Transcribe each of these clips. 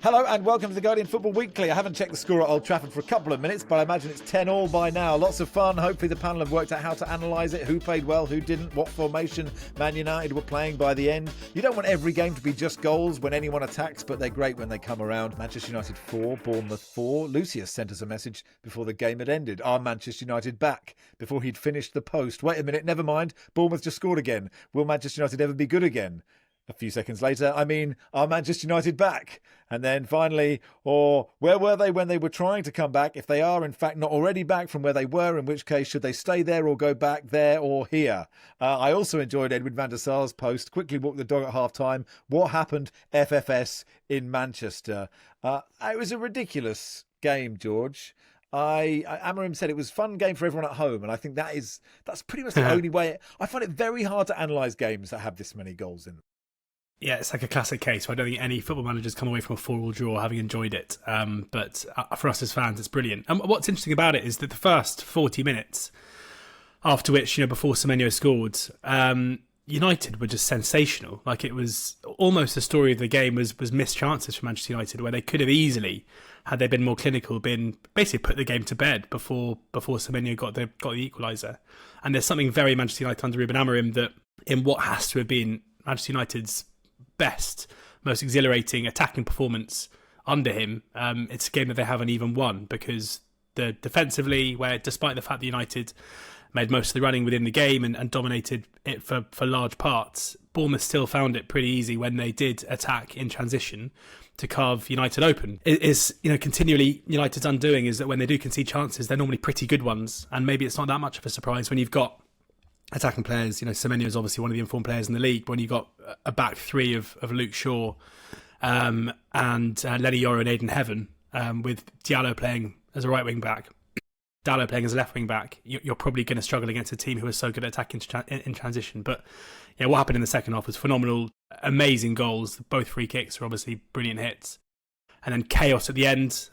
Hello and welcome to the Guardian Football Weekly. I haven't checked the score at Old Trafford for a couple of minutes, but I imagine it's 10-all by now. Lots of fun. Hopefully the panel have worked out how to analyse it, who played well, who didn't, what formation Man United were playing by the end. You don't want every game to be just goals when anyone attacks, but they're great when they come around. Manchester United 4, Bournemouth 4. Lucius sent us a message before the game had ended. Are Manchester United back? Before he'd finished the post. Wait a minute, never mind. Bournemouth just scored again. Will Manchester United ever be good again? A few seconds later, are Manchester United back? And then finally, or where were they when they were trying to come back? If they are, in fact, not already back from where they were, in which case, should they stay there or go back there or here? I also enjoyed Edwin van der Sar's post. Quickly walk the dog at half-time. What happened, FFS, in Manchester? It was a ridiculous game, George. Amarim said it was a fun game for everyone at home, and I think that's pretty much the only way. I find it very hard to analyse games that have this many goals in them. Yeah, it's like a classic case where I don't think any football managers come away from a 4-4 draw having enjoyed it. But for us as fans, it's brilliant. And what's interesting about it is that the first 40 minutes, after which, before Semenyo scored, United were just sensational. Like, it was almost the story of the game was missed chances for Manchester United, where they could have easily, had they been more clinical, been basically put the game to bed before Semenyo got the equaliser. And there's something very Manchester United under Ruben Amorim that, in what has to have been Manchester United's best, most exhilarating attacking performance under him, it's a game that they haven't even won, because the defensively, where despite the fact that United made most of the running within the game and dominated it for large parts, Bournemouth still found it pretty easy when they did attack in transition to carve United open. It is, continually United's undoing is that when they do concede chances, they're normally pretty good ones, and maybe it's not that much of a surprise when you've got attacking players. Semenyo is obviously one of the informed players in the league. When you got a back three of Luke Shaw and Lenny Yoro and Aidan Heaven, with Diallo playing as a right wing back, Dallo playing as a left wing back, you're probably going to struggle against a team who is so good at attacking in transition. But yeah, what happened in the second half was phenomenal. Amazing goals. Both free kicks are obviously brilliant hits. And then chaos at the end,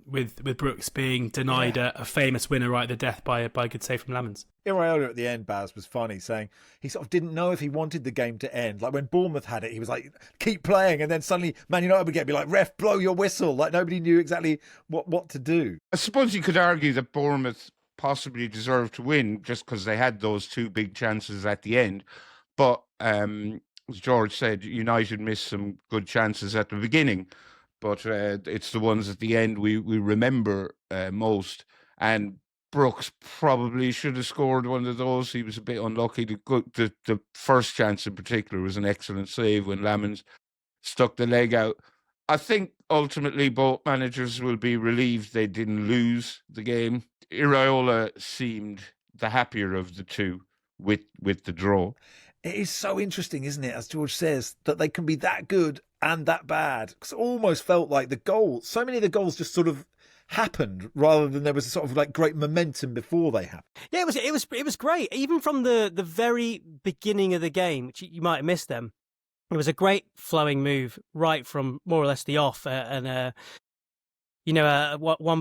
with Brooks being denied a famous winner right at the death by a good save from Lamens. Iraola at the end, Baz, was funny, saying he sort of didn't know if he wanted the game to end. Like when Bournemouth had it, he was like, keep playing. And then suddenly Man United would be like, ref, blow your whistle. Like nobody knew exactly what to do. I suppose you could argue that Bournemouth possibly deserved to win just because they had those two big chances at the end. But as George said, United missed some good chances at the beginning. But it's the ones at the end we remember most. And Brooks probably should have scored one of those. He was a bit unlucky. The first chance in particular was an excellent save when Lamens stuck the leg out. I think ultimately both managers will be relieved they didn't lose the game. Iraola seemed the happier of the two with the draw. It is so interesting, isn't it, as George says, that they can be that good and that bad. Because it almost felt like so many of the goals just sort of happened rather than there was a sort of like great momentum before they happened. Yeah, it was great. Even from the very beginning of the game, which you might have missed them, it was a great flowing move right from more or less the off. One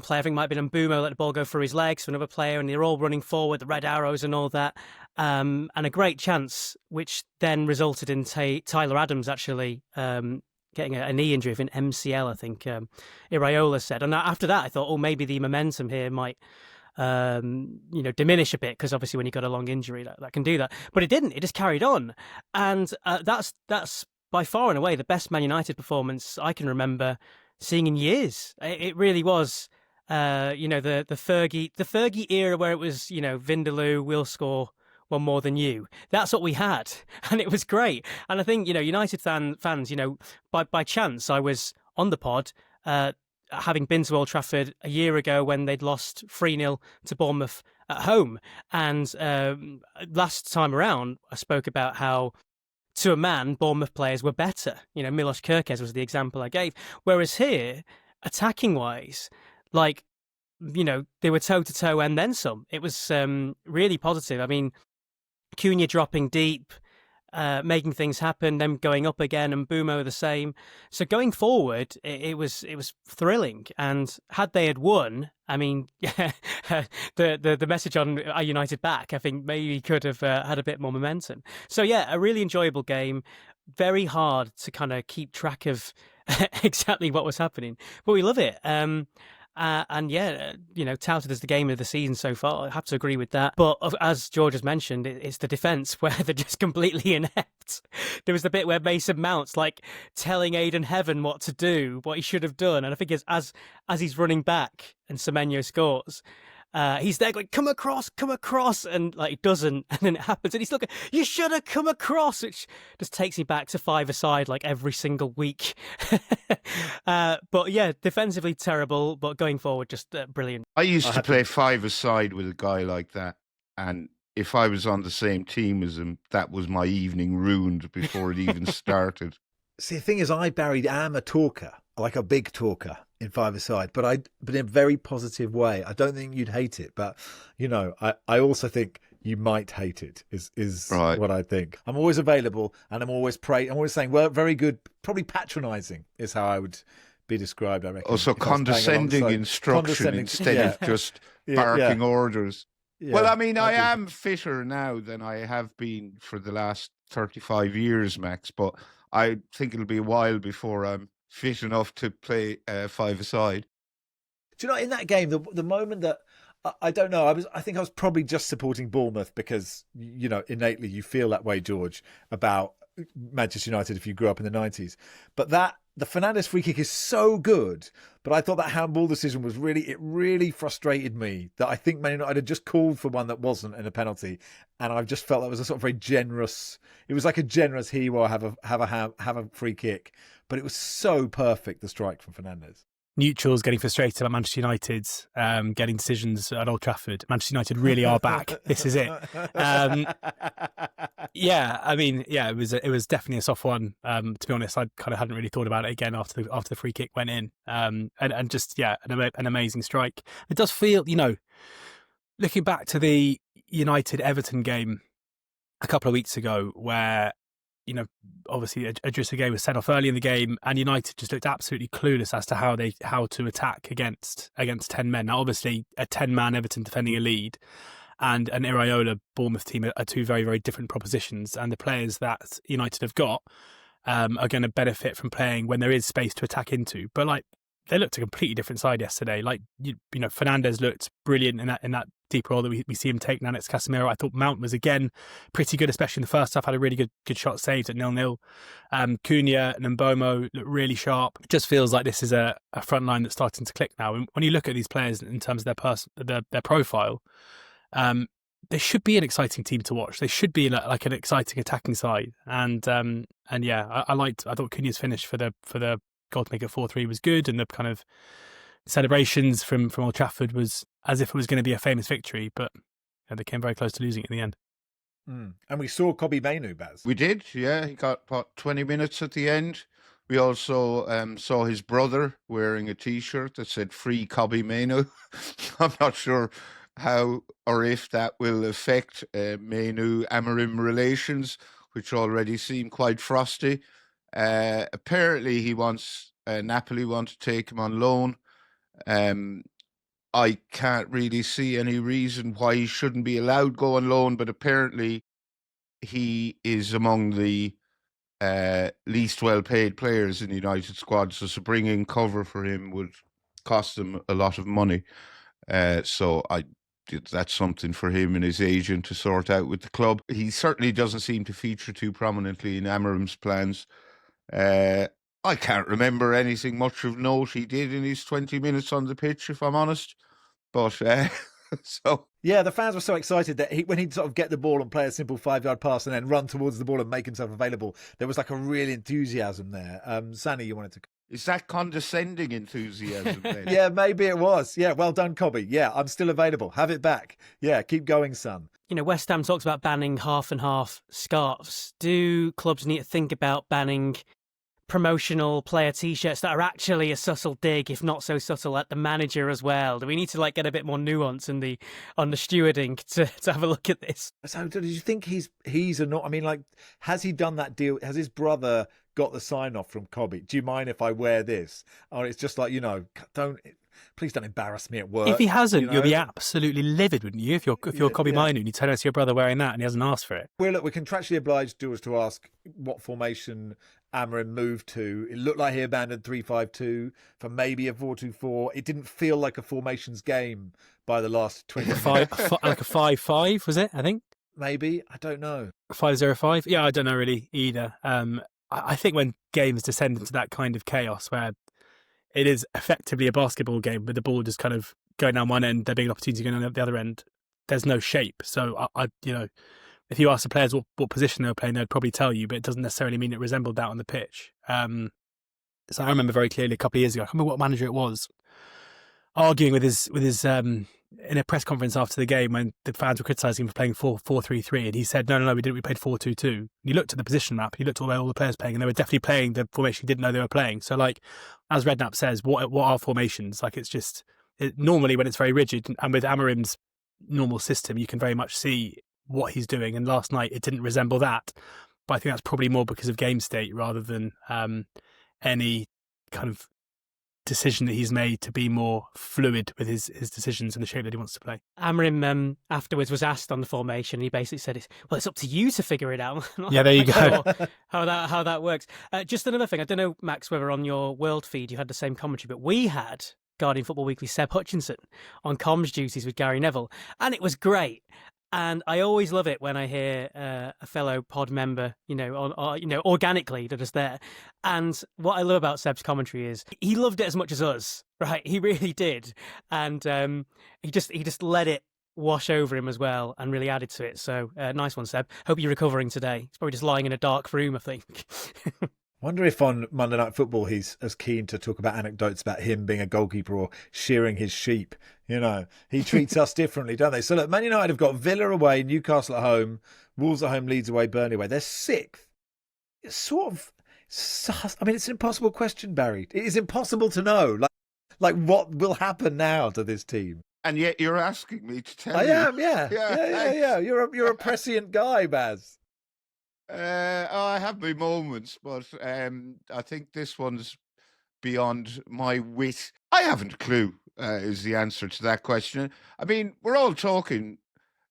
player, I think, might have been Mbumo, let the ball go through his legs to another player, and they're all running forward, the red arrows and all that. And a great chance, which then resulted in Tyler Adams actually getting a knee injury of an MCL, I think Iraola said. And after that, I thought, maybe the momentum here might diminish a bit, because obviously when you've got a long injury, that can do that. But it didn't. It just carried on. And that's by far and away the best Man United performance I can remember seeing in years. It really was, the Fergie era, where it was, Vindaloo will score one more than you. That's what we had, and it was great. And I think United fans, by chance, I was on the pod, having been to Old Trafford a year ago when they'd lost 3-0 to Bournemouth at home, and last time around I spoke about how, to a man, Bournemouth players were better. Milos Kerkez was the example I gave. Whereas here, attacking-wise, they were toe-to-toe and then some. It was really positive. I mean, Cunha dropping deep, making things happen, them going up again, and Mbumo the same. So going forward, it was thrilling. And had they had won, I mean, the message on "Are United back?" I think maybe could have had a bit more momentum. So yeah, a really enjoyable game. Very hard to kind of keep track of exactly what was happening. But we love it. And yeah, touted as the game of the season so far. I have to agree with that. But as George has mentioned, it's the defence where they're just completely inept. There was the bit where Mason Mount's like telling Aidan Heaven what to do, what he should have done. And I think as he's running back and Semenyo scores, he's there going, come across, and like he doesn't, and then it happens, and he's looking, you should have come across, which just takes me back to five-a-side like every single week. But yeah, defensively terrible, but going forward just brilliant. I used to play five-a-side with a guy like that, and if I was on the same team as him, that was my evening ruined before it even started. See, the thing is, Barry, am a talker, like a big talker in five-a-side, but in a very positive way. I don't think you'd hate it, but I also think you might hate it. Is right. What I think. I'm always available, and I'm always saying, well, very good. Probably patronising is how I would be described, I reckon. Also, condescending instruction instead of just barking orders. Yeah, well, I mean, I am fitter now than I have been for the last 35 years, Max, but I think it'll be a while before I'm fit enough to play five-a-side. Do you know, in that game, the moment that, I don't know, I think I was probably just supporting Bournemouth because, innately you feel that way, George, about Manchester United if you grew up in the 90s. But the Fernandes free kick is so good, but I thought that handball decision was really frustrated me, that I think Man United had just called for one that wasn't in a penalty, and I just felt that was a sort of very generous. It was like a generous hero have a free kick, but it was so perfect, the strike from Fernandes. Neutrals getting frustrated about Manchester United getting decisions at Old Trafford. Manchester United really are back. This is it. It was definitely a soft one. To be honest, I kind of hadn't really thought about it again after the free kick went in. An amazing strike. It does feel, looking back to the United Everton game a couple of weeks ago, where obviously Idrissa Gueye was sent off early in the game, and United just looked absolutely clueless as to how to attack against 10 men. Now, obviously, a 10-man Everton defending a lead and an Iraola Bournemouth team are two very, very different propositions, and the players that United have got are going to benefit from playing when there is space to attack into. But they looked a completely different side yesterday. Fernandes looked brilliant in that deep role that we see him take now next Casemiro. I thought Mount was again pretty good, especially in the first half. Had a really good shot saved at 0-0. Cunha and Mbomo look really sharp. It just feels like this is a front line that's starting to click now. And when you look at these players in terms of their profile, they should be an exciting team to watch. They should be like an exciting attacking side. I thought Cunha's finish for the goal to make it 4-3 was good, and the kind of celebrations from Old Trafford was as if it was going to be a famous victory, but they came very close to losing it in the end. And we saw Kobbie Mainoo, Baz. We did, yeah. He got about 20 minutes at the end. We also saw his brother wearing a T-shirt that said "Free Kobbie Mainoo." I'm not sure how or if that will affect Mainoo-Amorim relations, which already seem quite frosty. Apparently he wants Napoli want to take him on loan. I can't really see any reason why he shouldn't be allowed go on loan, but apparently he is among the least well-paid players in the United squad, so to bring in cover for him would cost them a lot of money. So that's something for him and his agent to sort out with the club. He certainly doesn't seem to feature too prominently in Amorim's plans. I can't remember anything much of note he did in his 20 minutes on the pitch, if I'm honest. But so yeah, the fans were so excited that when he'd sort of get the ball and play a simple 5-yard pass and then run towards the ball and make himself available, there was like a real enthusiasm there. Sanny, you wanted to... Is that condescending enthusiasm then? Yeah, maybe it was. Yeah, well done, Kobbie. Yeah, I'm still available. Have it back. Yeah, keep going, son. West Ham talks about banning half and half scarves. Do clubs need to think about banning promotional player T-shirts that are actually a subtle dig, if not so subtle, at the manager as well? Do we need to get a bit more nuance on the stewarding to have a look at this? So, do you think he's a not? I mean, has he done that deal? Has his brother got the sign off from Kobbie? Do you mind if I wear this? Or it's just please don't embarrass me at work. If he hasn't, you'll be absolutely livid, wouldn't you? If you're Kobbie Mainoo and you turn out to your brother wearing that and he hasn't asked for it. We're contractually obliged to ask what formation Amorim moved to. It looked like he abandoned 3-5-2 for maybe a 4-2-4. It didn't feel like a formations game by the last 20 minutes. Like a 5-5, was it? I think Maybe, I don't know. 5-0-5. Yeah, I don't know really either. I think when games descend into that kind of chaos where it is effectively a basketball game with the ball just kind of going down one end, there being an opportunity going down the other end, there's no shape. So I if you ask the players what position they were playing, they'd probably tell you, but it doesn't necessarily mean it resembled that on the pitch. So I remember very clearly a couple of years ago, I can't remember what manager it was, arguing with his in a press conference after the game when the fans were criticising him for playing 4-3-3, and he said, no, we didn't. We played 4-2-2. And he looked at the position map, he looked at where all the players playing, and they were definitely playing the formation he didn't know they were playing. So, like, as Redknapp says, what are formations? Like, it's just normally when it's very rigid, and with Amorim's normal system, you can very much see what he's doing. And last night, it didn't resemble that. But I think that's probably more because of game state rather than any kind of decision that he's made to be more fluid with his decisions and the shape that he wants to play. Amorim afterwards was asked on the formation, and he basically said, it's up to you to figure it out. Yeah, there you go. How that works. Just another thing, I don't know, Max, whether on your World feed you had the same commentary, but we had Guardian Football Weekly Seb Hutchinson on comms duties with Gary Neville, and it was great. And I always love it when I hear a fellow pod member, organically that is there. And what I love about Seb's commentary is he loved it as much as us, right? He really did, and he just let it wash over him as well, and really added to it. So nice one, Seb. Hope you're recovering today. He's probably just lying in a dark room, I think. Wonder if on Monday Night Football he's as keen to talk about anecdotes about him being a goalkeeper or shearing his sheep. He treats us differently, don't they? So look, Man United have got Villa away, Newcastle at home, Wolves at home, Leeds away, Burnley away. They're sixth. It's it's an impossible question, Barry. It is impossible to know. Like what will happen now to this team? And yet you're asking me to tell you. I am, yeah. Yeah. You're a prescient guy, Baz. I have my moments, but I think this one's beyond my wit. I haven't a clue is the answer to that question. I mean, we're all talking,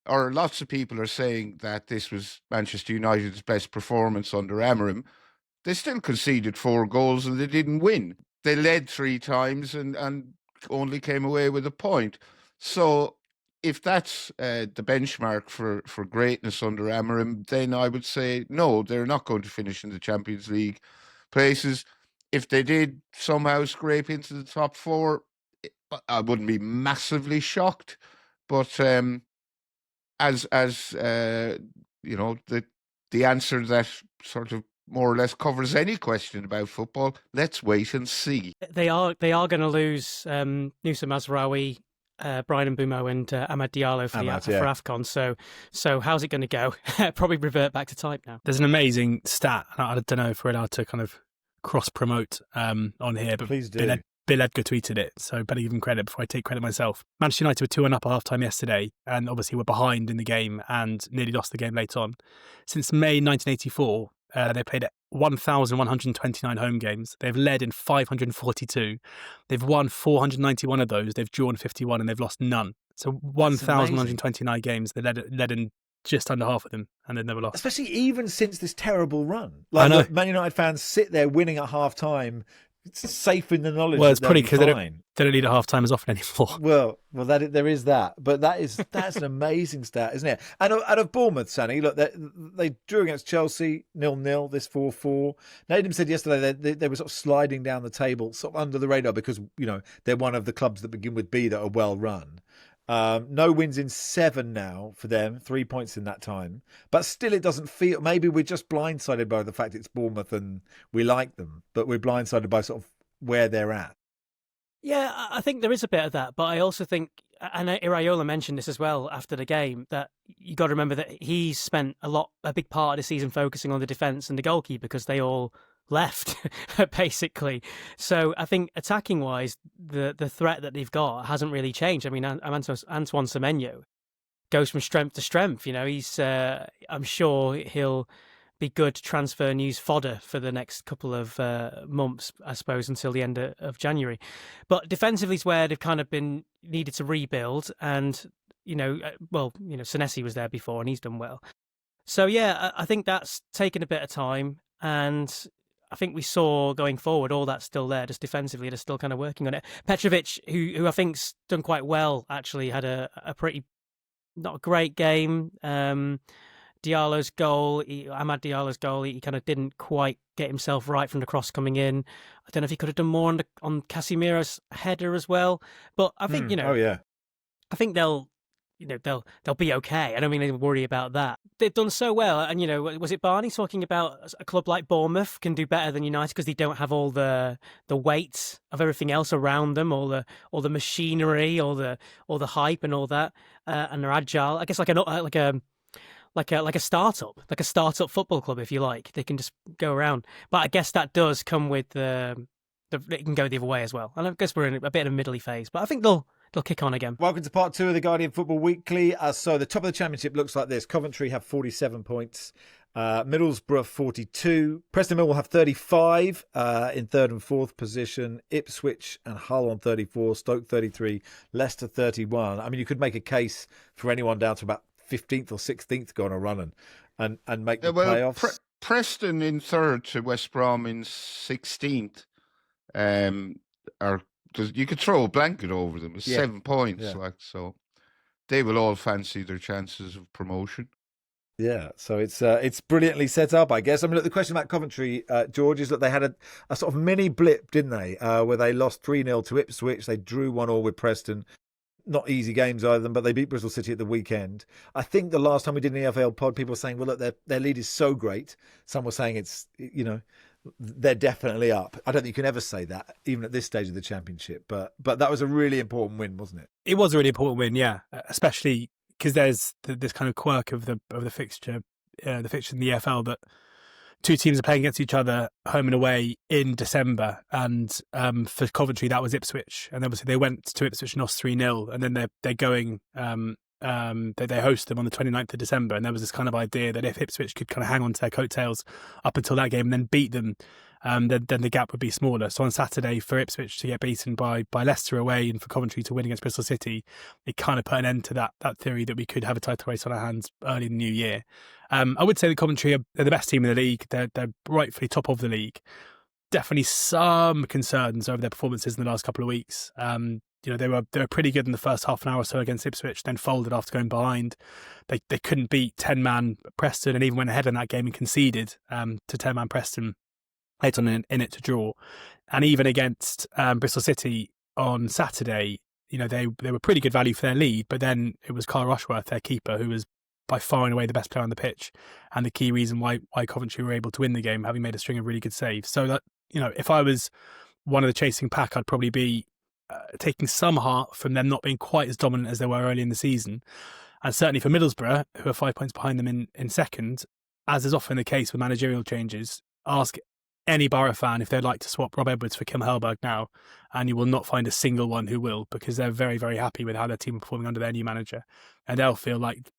or lots of people are saying that this was Manchester United's best performance under Amorim. They still conceded 4 goals and they didn't win. They led 3 times and only came away with a point. So if that's the benchmark for greatness under Amorim, then I would say, no, they're not going to finish in the Champions League places. If they did somehow scrape into the top 4, I wouldn't be massively shocked. But as the answer that sort of more or less covers any question about football, let's wait and see. They are going to lose Nusa Mazraoui, Brian Mbumo and Amad Diallo for AFCON. So how's it going to go? Probably revert back to type now. There's an amazing stat. I don't know if we're allowed to kind of cross-promote on here, but please do. Bill Edgar tweeted it, so better give him credit before I take credit myself. Manchester United were 2-1 up at half-time yesterday, and obviously were behind in the game and nearly lost the game late on. Since May 1984, they played 1,129 home games. They've led in 542. They've won 491 of those. They've drawn 51 and they've lost none. So 1,129 games. They led in just under half of them and they've never lost. Especially even since this terrible run. Like, look, Man United fans sit there winning at half-time, safe in the knowledge. Well, it's that probably because they don't need a half-time as often anymore. Well, there is that, but that's an amazing stat, isn't it? And out of Bournemouth, Sanny, look, they drew against Chelsea 0-0. This 4-4. Nadim said yesterday they were sort of sliding down the table, sort of under the radar, because they're one of the clubs that begin with B that are well run. No wins in 7 now for them, 3 points in that time. But still, it doesn't feel. Maybe we're just blindsided by the fact it's Bournemouth and we like them, but we're blindsided by sort of where they're at. Yeah, I think there is a bit of that, but I also think, and Iraola mentioned this as well after the game, that you got to remember that he's spent a big part of the season focusing on the defence and the goalkeeper because they all left, basically. So I think attacking-wise, the threat that they've got hasn't really changed. I mean, Antoine Semenyo goes from strength to strength. He's I'm sure he'll be good transfer news fodder for the next couple of months, I suppose, until the end of January. But defensively is where they've kind of been needed to rebuild. And, Senesi was there before and he's done well. So, yeah, I think that's taken a bit of time. And I think we saw going forward, all that's still there. Just defensively, they're still kind of working on it. Petrovic, who I think's done quite well, actually had a pretty not a great game. Diallo's goal, Amad Diallo's goal, he kind of didn't quite get himself right from the cross coming in. I don't know if he could have done more on Casemiro's header as well. But I think I think they'll be okay. I don't mean they worry about that. They've done so well, and was it Barney talking about a club like Bournemouth can do better than United because they don't have all the weight of everything else around them, all the machinery, all the hype and all that, and they're agile. I guess like a startup football club, if you like. They can just go around. But I guess that does come with it can go the other way as well. And I guess we're in a bit of a middly phase, but I think they'll kick on again. Welcome to part 2 of the Guardian Football Weekly. So the top of the championship looks like this. Coventry have 47 points. Middlesbrough 42. Preston Mill will have 35 in third and fourth position. Ipswich and Hull on 34. Stoke 33. Leicester 31. I mean, you could make a case for anyone down to about 15th or 16th to go on a run and make the playoffs. Preston in third to West Brom in 16th. You could throw a blanket over them. It's 7 points, so they will all fancy their chances of promotion. Yeah, so it's brilliantly set up, I guess. I mean, look, the question about Coventry, George, is that they had a sort of mini blip, didn't they? Where they lost 3-0 to Ipswich. They drew 1-1 with Preston. Not easy games either, but they beat Bristol City at the weekend. I think the last time we did an EFL pod, people were saying, well, look, their lead is so great. Some were saying it's, they're definitely up. I don't think you can ever say that, even at this stage of the championship. But that was a really important win, wasn't it? It was a really important win, yeah. Especially because there's this kind of quirk of the fixture, in the EFL, that two teams are playing against each other home and away in December. And for Coventry, that was Ipswich. And obviously they went to Ipswich and lost 3-0. And then they're going, they host them on the 29th of December. And there was this kind of idea that if Ipswich could kind of hang on to their coattails up until that game and then beat them, then the gap would be smaller. So on Saturday, for Ipswich to get beaten by Leicester away and for Coventry to win against Bristol City, it kind of put an end to that theory that we could have a title race on our hands early in the new year. I would say that Coventry are the best team in the league. They're rightfully top of the league. Definitely some concerns over their performances in the last couple of weeks. They were pretty good in the first half an hour or so against Ipswich, then folded after going behind. They couldn't beat 10-man Preston and even went ahead in that game and conceded to 10-man Preston late on in it to draw. And even against Bristol City on Saturday, they were pretty good value for their lead, but then it was Carl Rushworth, their keeper, who was by far and away the best player on the pitch and the key reason why Coventry were able to win the game, having made a string of really good saves. So that, if I was one of the chasing pack, I'd probably be taking some heart from them not being quite as dominant as they were early in the season. And certainly for Middlesbrough, who are 5 points behind them in second, as is often the case with managerial changes, ask any Borough fan if they'd like to swap Rob Edwards for Kim Hellberg now, and you will not find a single one who will, because they're very, very happy with how their team are performing under their new manager. And they'll feel like,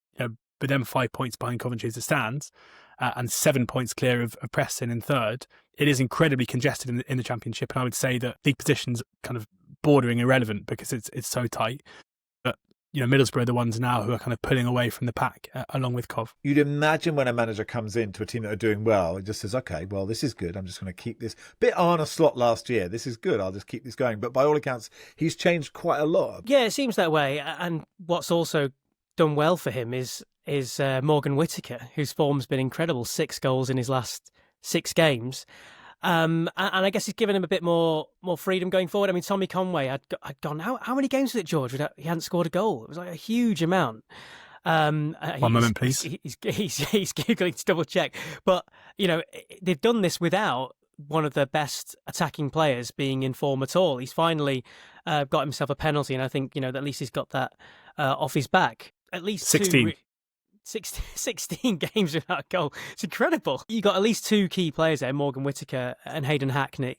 with them 5 points behind Coventry as it stands, and 7 points clear of Preston in third, it is incredibly congested in the championship. And I would say that league position's kind of bordering irrelevant because it's so tight. But Middlesbrough are the ones now who are kind of pulling away from the pack along with Cov. You'd imagine when a manager comes into a team that are doing well, it just says, okay, well, this is good. I'm just going to keep this. Bit Arne Slot last year. This is good. I'll just keep this going. But by all accounts, he's changed quite a lot. Yeah, it seems that way. And what's also done well for him is Morgan Whittaker, whose form's been incredible. 6 goals in his last 6 games. And I guess he's given him a bit more freedom going forward. I mean, Tommy Conway had gone, how many games was it, George, without he hadn't scored a goal? It was like a huge amount. One moment, please. He's Googling to double check. But, they've done this without one of the best attacking players being in form at all. He's finally got himself a penalty, and I think, at least he's got that off his back. At least 16. 16 games without a goal. It's incredible. You got at least 2 key players there, Morgan Whittaker and Hayden Hackney,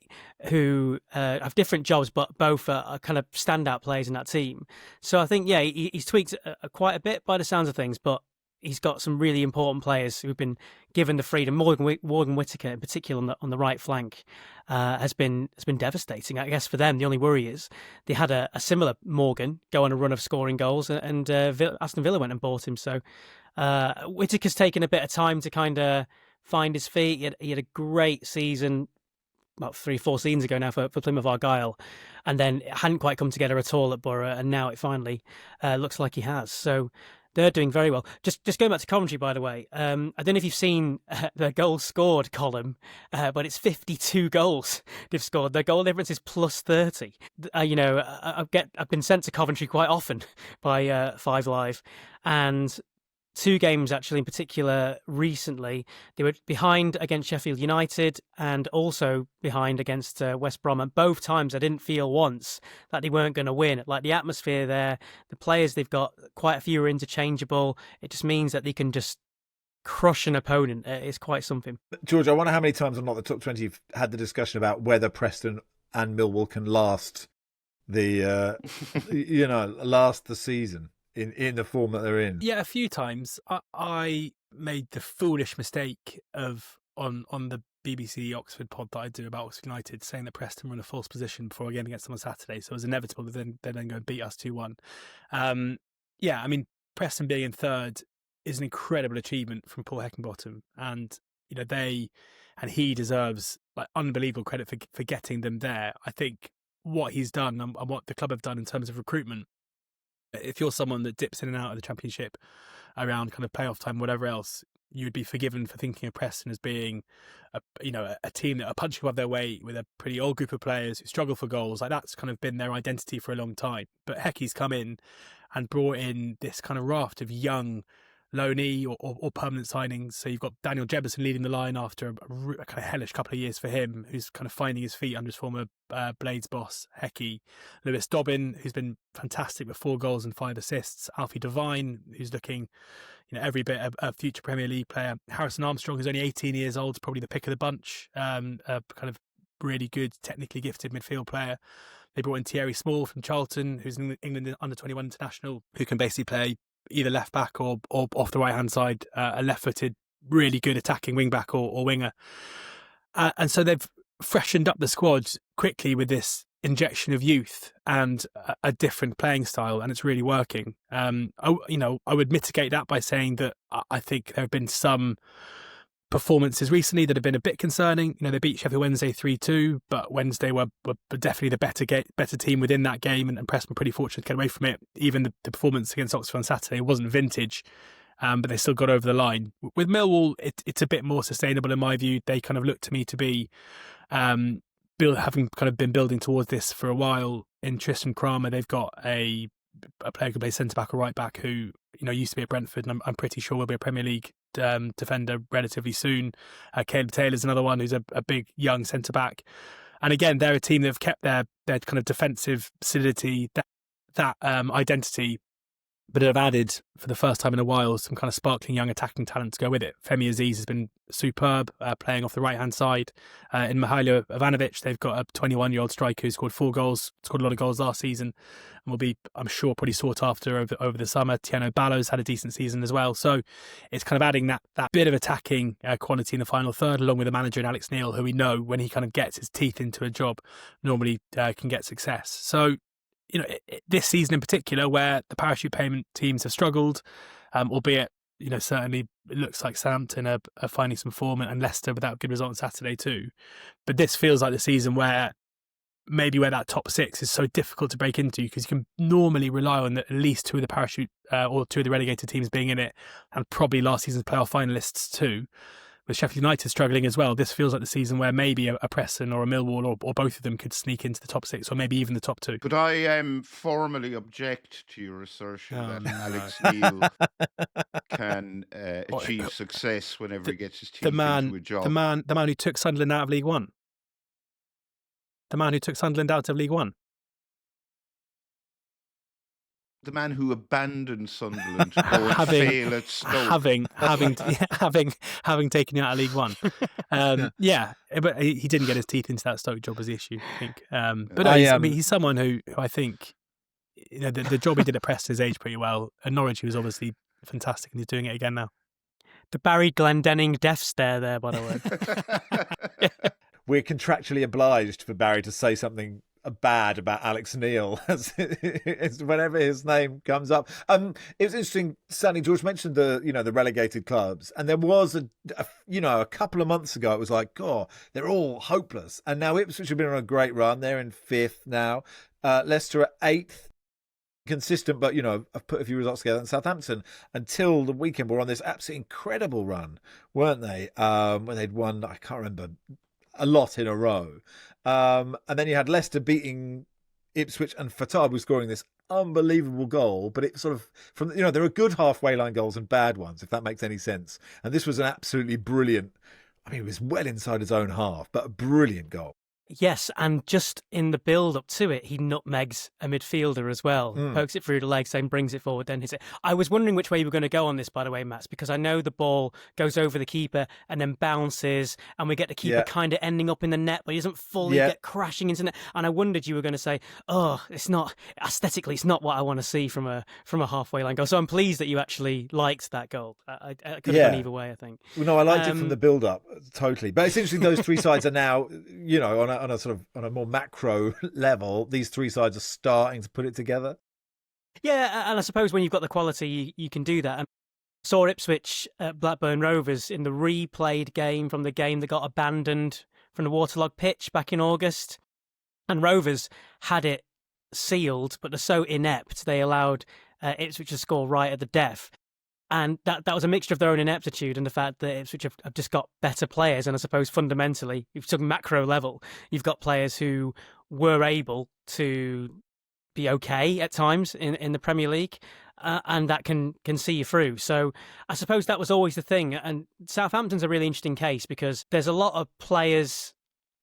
who have different jobs, but both are kind of standout players in that team. So I think, he's tweaked quite a bit by the sounds of things, but he's got some really important players who've been given the freedom. Morgan Whittaker, in particular, on the right flank, has been devastating. I guess for them, the only worry is they had a similar Morgan go on a run of scoring goals, and Aston Villa went and bought him. So Whittaker's taken a bit of time to kind of find his feet. He had a great season about 3-4 seasons ago now for Plymouth Argyle, and then it hadn't quite come together at all at Borough, and now it finally looks like he has. So they're doing very well. Just going back to Coventry, by the way, I don't know if you've seen the goals scored column, but it's 52 goals they've scored. Their goal difference is plus 30. I've been sent to Coventry quite often by Five Live, and 2 games actually in particular recently. They were behind against Sheffield United and also behind against West Brom. And both times I didn't feel once that they weren't going to win. Like the atmosphere there, the players they've got, quite a few are interchangeable. It just means that they can just crush an opponent. It's quite something. George, I wonder how many times on Not the Top 20 you've had the discussion about whether Preston and Millwall can last the season in the form that they're in. Yeah, a few times. I made the foolish mistake of on the BBC Oxford pod that I do about Oxford United saying that Preston were in a false position before a game against them on Saturday, so it was inevitable that they then go and beat us 2-1. Preston being in third is an incredible achievement from Paul Heckingbottom, and he deserves unbelievable credit for getting them there. I think what he's done and what the club have done in terms of recruitment, if you're someone that dips in and out of the Championship around kind of playoff time, whatever else, you would be forgiven for thinking of Preston as being a team that are punching above their weight with a pretty old group of players who struggle for goals. Like, that's kind of been their identity for a long time. But Hecky's come in and brought in this kind of raft of young loanee or permanent signings. So you've got Daniel Jebison leading the line after a kind of hellish couple of years for him, who's kind of finding his feet under his former Blades boss, Hecky. Lewis Dobbin, who's been fantastic with 4 goals and 5 assists. Alfie Devine, who's looking every bit a future Premier League player. Harrison Armstrong, who's only 18 years old, is probably the pick of the bunch. A kind of really good, technically gifted midfield player. They brought in Thierry Small from Charlton, who's an England under-21 international, who can basically play either left back or off the right hand side, a left-footed, really good attacking wing back or winger. And so they've freshened up the squad quickly with this injection of youth and a different playing style, and it's really working. I would mitigate that by saying that I think there have been some performances recently that have been a bit concerning. They beat Sheffield Wednesday 3-2, but Wednesday were definitely the better team within that game, and Preston were pretty fortunate to get away from it. Even the performance against Oxford on Saturday wasn't vintage, but they still got over the line. With Millwall, it's a bit more sustainable in my view. They kind of look to me to be having kind of been building towards this for a while. In Tristan Kramer, they've got a player who can play centre-back or right-back who used to be at Brentford, and I'm pretty sure will be a Premier League defender relatively soon. Caleb Taylor's another one who's a big young centre-back. And again, they're a team that have kept their kind of defensive solidity, that identity, but have added, for the first time in a while, some kind of sparkling young attacking talent to go with it. Femi Aziz has been superb, playing off the right-hand side. In Mihailo Ivanovic, they've got a 21-year-old striker who scored 4 goals, scored a lot of goals last season, and will be, I'm sure, pretty sought after over the summer. Tiano Ballo's had a decent season as well. So it's kind of adding that bit of attacking quality in the final third, along with the manager in Alex Neil, who we know, when he kind of gets his teeth into a job, normally can get success. So this season in particular, where the parachute payment teams have struggled, albeit certainly it looks like Southampton are finding some form, and Leicester without good result on Saturday too. But this feels like the season where that top 6 is so difficult to break into, because you can normally rely on at least 2 of the parachute or 2 of the relegated teams being in it, and probably last season's playoff finalists too. With Sheffield United struggling as well, this feels like the season where maybe a Preston or a Millwall or both of them could sneak into the top 6, or maybe even the top 2. But I formally object to your assertion that Alex Neil can achieve success whenever he gets his teeth into a job. The man who took Sunderland out of League One. The man who took Sunderland out of League One. The man who abandoned Sunderland to go and fail at Stoke. having taken it out of League One. But he didn't get his teeth into that Stoke job, was the issue, I think. He's someone who I think, the job he did at Preston has aged pretty well. At Norwich, he was obviously fantastic, and he's doing it again now. The Barry Glendenning death stare there, by the way. We're contractually obliged for Barry to say something bad about Alex Neil whenever his name comes up. It was interesting. Sanny, George mentioned the relegated clubs, and there was a couple of months ago it was like, oh, they're all hopeless, and now Ipswich have been on a great run. They're in 5th now. Leicester at 8th. Consistent, but I've put a few results together. And Southampton, until the weekend, were on this absolutely incredible run, weren't they? When they'd won, I can't remember, a lot in a row. And then you had Leicester beating Ipswich, and Fatah was scoring this unbelievable goal. But it sort of there are good halfway line goals and bad ones, if that makes any sense. And this was an absolutely brilliant. I mean, it was well inside his own half, but a brilliant goal. Yes, and just in the build-up to it, he nutmegs a midfielder as well. Pokes it through the legs, then brings it forward, then hits it. I was wondering which way you were going to go on this, by the way, Mats, because I know the ball goes over the keeper and then bounces, and we get the keeper kind of ending up in the net, but he doesn't fully get crashing into the net. And I wondered you were going to say, oh, it's not, aesthetically, it's not what I want to see from a halfway line goal. So I'm pleased that you actually liked that goal. I could have gone either way, I think. Well, no, I liked it from the build-up, totally. But it's interesting, those three sides are now, on a more macro level, these three sides are starting to put it together. Yeah, and I suppose when you've got the quality, you can do that. And saw Ipswich at Blackburn Rovers in the replayed game from the game that got abandoned from the waterlogged pitch back in August. And Rovers had it sealed, but they're so inept, they allowed Ipswich to score right at the death. And that was a mixture of their own ineptitude and the fact that Ipswich have just got better players. And I suppose fundamentally, if you took macro level, you've got players who were able to be okay at times in the Premier League, and that can see you through. So I suppose that was always the thing. And Southampton's a really interesting case because there's a lot of players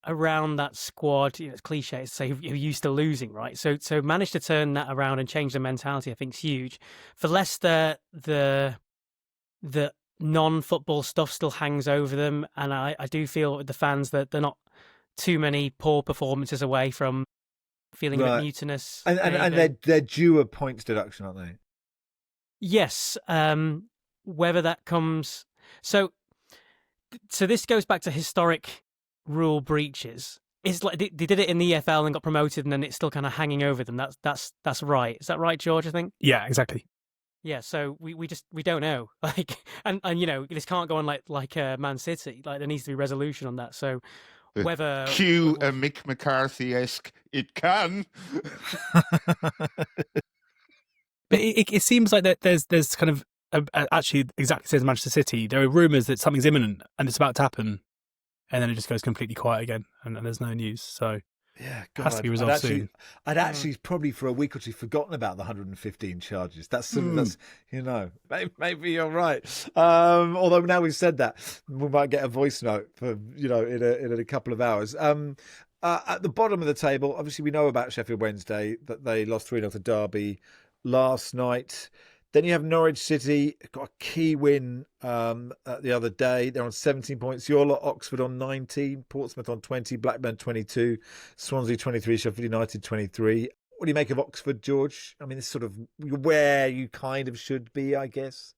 around that squad, it's cliche to say, who used to losing, right? So managed to turn that around and change the mentality, I think, is huge. For Leicester, the non-football stuff still hangs over them, and I do feel with the fans that they're not too many poor performances away from feeling a bit mutinous. And they're due a points deduction, aren't they? Yes. Whether that comes... So this goes back to historic rule breaches. It's like they did it in the EFL and got promoted, and then it's still kind of hanging over them. That's right. Is that right, George? I think. Yeah, exactly. Yeah. So we don't know. And this can't go on like Man City. Like there needs to be resolution on that. So whether cue a Mick McCarthy-esque, it can. But it seems like that there's kind of actually exactly the same as Manchester City. There are rumours that something's imminent and it's about to happen. And then it just goes completely quiet again, and there's no news. So yeah, it has to be resolved soon. I'd actually probably for a week or two forgotten about the 115 charges. That's maybe you're right. Although now we've said that, we might get a voice note for in a couple of hours. At the bottom of the table, obviously we know about Sheffield Wednesday, that they lost 3-0 to Derby last night. Then you have Norwich City, got a key win the other day. They're on 17 points. Your lot, Oxford on 19, Portsmouth on 20, Blackburn 22, Swansea 23, Sheffield United 23. What do you make of Oxford, George? I mean, it's sort of where you kind of should be, I guess.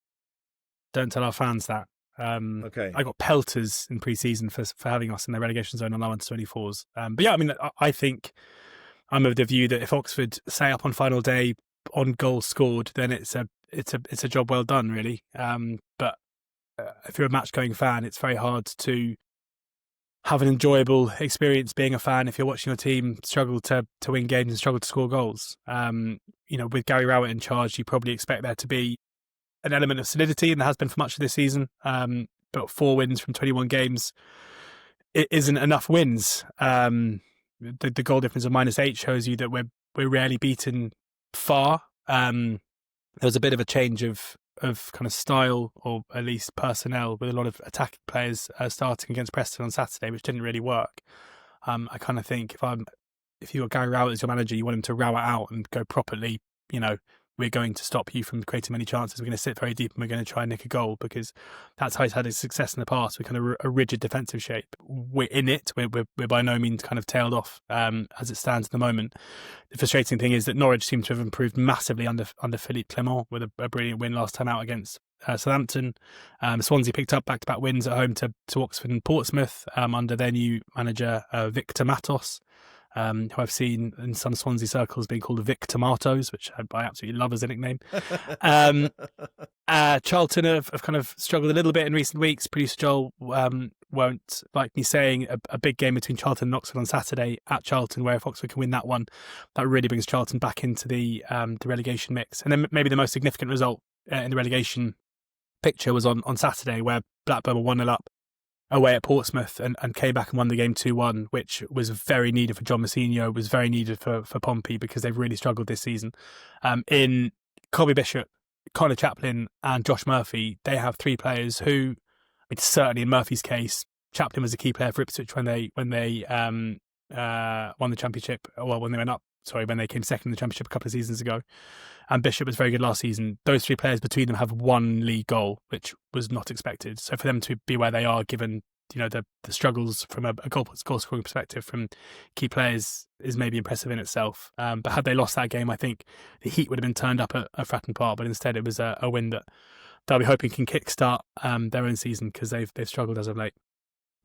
Don't tell our fans that. Okay. I got pelters in pre-season for having us in the relegation zone on our 24s. But yeah, I mean, I think I'm of the view that if Oxford stay up on final day on goals scored, then it's a job well done, really. But if you're a match-going fan, it's very hard to have an enjoyable experience being a fan if you're watching your team struggle to win games and struggle to score goals. With Gary Rowett in charge, you probably expect there to be an element of solidity, and there has been for much of this season. But 4 wins from 21 games, it isn't enough wins. The goal difference of -8 shows you that we're rarely beaten far. There was a bit of a change of kind of style, or at least personnel, with a lot of attacking players starting against Preston on Saturday, which didn't really work. I kind of think if you've got Gary Rowett as your manager, you want him to row it out and go properly. We're going to stop you from creating many chances. We're going to sit very deep and we're going to try and nick a goal, because that's how he's had his success in the past. We're kind of a rigid defensive shape. We're in it. We're by no means kind of tailed off as it stands at the moment. The frustrating thing is that Norwich seem to have improved massively under Philippe Clement, with a brilliant win last time out against Southampton. Swansea picked up back-to-back wins at home to Oxford and Portsmouth under their new manager, Victor Matos. who I've seen in some Swansea circles being called Vic Tomatoes, which I absolutely love as a nickname. Charlton have kind of struggled a little bit in recent weeks. Producer Joel won't like me saying a big game between Charlton and Oxford on Saturday at Charlton, where if Oxford can win that one, that really brings Charlton back into the relegation mix. And then maybe the most significant result in the relegation picture was on Saturday, where Blackburn were 1-0 up away at Portsmouth and came back and won the game 2-1, which was very needed for John Mousinho, was very needed for Pompey, because they've really struggled this season. In Colby Bishop, Connor Chaplin and Josh Murphy, they have three players who, certainly in Murphy's case, Chaplin was a key player for Ipswich when they won the championship, when they came second in the championship a couple of seasons ago. And Bishop was very good last season. Those three players between them have one league goal, which was not expected. So for them to be where they are, given the struggles from a goal scoring perspective from key players, is maybe impressive in itself. But had they lost that game, I think the heat would have been turned up at Fratton Park. But instead, it was a win that they'll be hoping can kickstart their own season, because they've struggled as of late.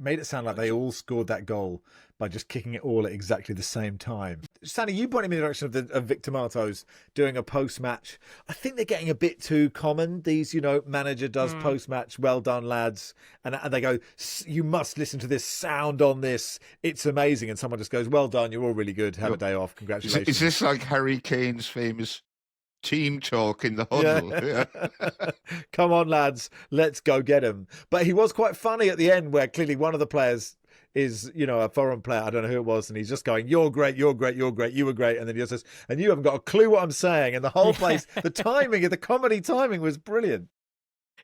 Made it sound like they all scored that goal by just kicking it all at exactly the same time. Sanny, you pointed me in the direction of Vic Tomatoes doing a post-match. I think they're getting a bit too common. These, manager does post-match, well done, lads. And they go, you must listen to this, sound on this. It's amazing. And someone just goes, well done, you're all really good. Have a day off. Congratulations. Is this like Harry Kane's famous team talk in the huddle? Yeah. Come on, lads, let's go get him. But he was quite funny at the end, where clearly one of the players is, a foreign player. I don't know who it was. And he's just going, you're great, you're great, you're great, you were great. And then he just says, and you haven't got a clue what I'm saying. And the whole place, the comedy timing was brilliant.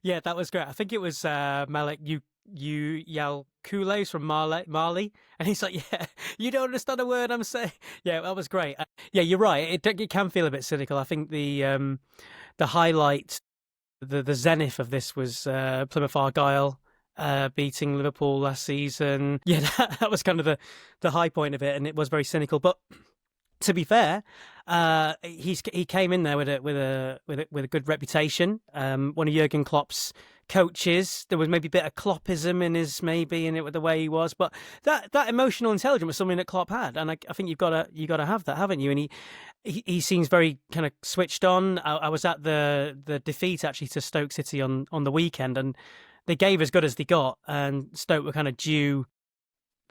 Yeah, that was great. I think it was Malek you yell Kool-Aid's from Mali, and he's like, yeah, you don't understand a word I'm saying. Yeah, that was great. Yeah, you're right. It can feel a bit cynical. I think the highlight, the zenith of this was Plymouth Argyle beating Liverpool last season. Yeah, that was kind of the high point of it, and it was very cynical. But to be fair, he came in there with a good reputation. One of Jurgen Klopp's coaches. There was maybe a bit of Kloppism in it, the way he was, but that emotional intelligence was something that Klopp had, and I think you've got to have that, haven't you? And he seems very kind of switched on. I was at the defeat actually to Stoke City on the weekend, and they gave as good as they got, and Stoke were kind of due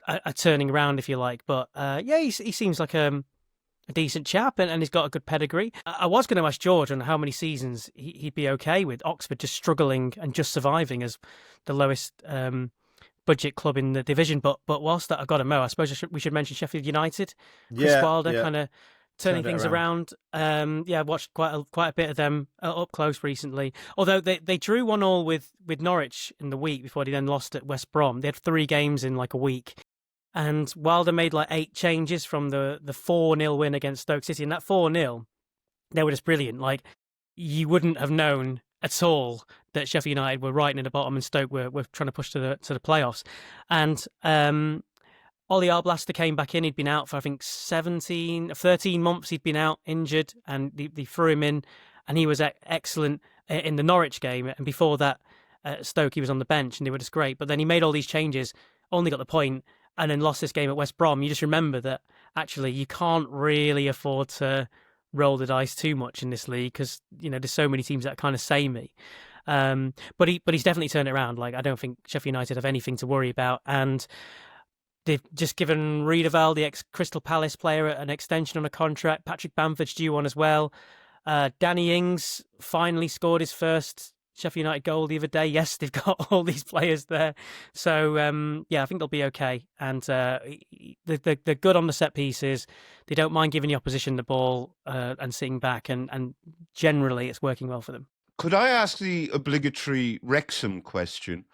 a turning around, if you like. But he seems like a decent chap, and he's got a good pedigree. I was going to ask George on how many seasons he'd be okay with Oxford just struggling and just surviving as the lowest budget club in the division. But whilst that, I've got to know, I suppose we should mention Sheffield United. Chris Wilder kind of turning things around. I watched quite a bit of them up close recently. Although they drew 1-1 with Norwich in the week before they then lost at West Brom. They had 3 games in like a week. And Wilder made like 8 changes from the 4-0 win against Stoke City. And that 4-0, they were just brilliant. Like, you wouldn't have known at all that Sheffield United were right in the bottom and Stoke were trying to push to the playoffs. And Ollie Arblaster came back in. He'd been out for, I think, 13 months. He'd been out injured, and they threw him in, and he was excellent in the Norwich game. And before that, Stoke, he was on the bench, and they were just great. But then he made all these changes, only got the point, and then lost this game at West Brom. You just remember that actually you can't really afford to roll the dice too much in this league, because there's so many teams that are kind of samey. But he's definitely turned it around. Like, I don't think Sheffield United have anything to worry about, and they've just given Rudravajhala, the ex-Crystal Palace player, an extension on a contract. Patrick Bamford's due one as well. Danny Ings finally scored his first Sheffield United goal the other day. Yes, they've got all these players there. So, I think they'll be okay. And they're good on the set pieces. They don't mind giving the opposition the ball and sitting back. And generally, it's working well for them. Could I ask the obligatory Wrexham question,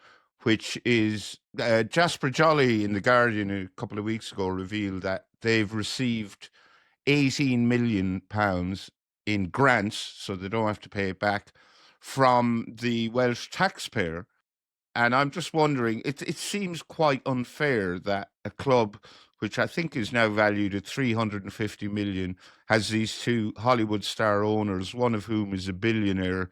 which is Jasper Jolly in The Guardian a couple of weeks ago revealed that they've received £18 million in grants, so they don't have to pay it back, from the Welsh taxpayer. And I'm just wondering, it seems quite unfair that a club, which I think is now valued at 350 million, has these 2 Hollywood star owners, one of whom is a billionaire,